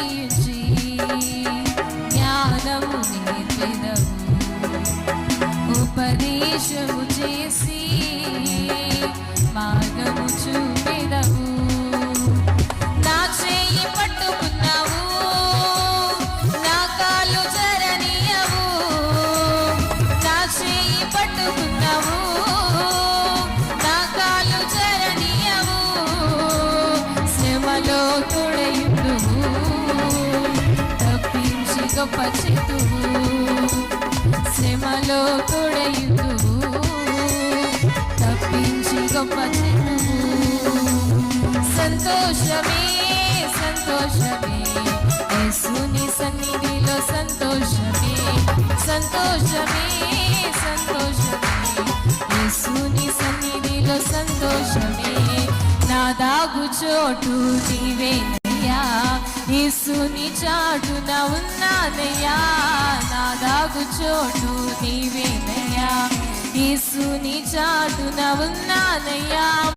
చేయించి జ్ఞానము నేర్పెదవు, ఉపదేశము చేసి మార్గము చూపెదవు. నా చేయి పట్టుకున్నావు, నా కాలు జరనీయవు. నా చేయి పట్టుకున్నావు, నా కాలు జరనీయవు. శ్రమలో తోడయుందువు, తప్పించి గొప్ప చేతువు. శ్రమలో తోడయుందువు, తప్పించి గొప్ప చేతువు. సంతోషమే సంతోషమే యేసుని సన్నిధిలో సంతోషమే. సంతోషమే సంతోషమే యేసుని సన్నిధిలో సంతోషమే. నా దాగు చోటు నీవేనయ్యా, యేసుని చాటున ఉన్నానయ్యా. నా దాగు చోటు నీవేనయ్యా, యేసుని చాటున ఉన్నానయ్యా.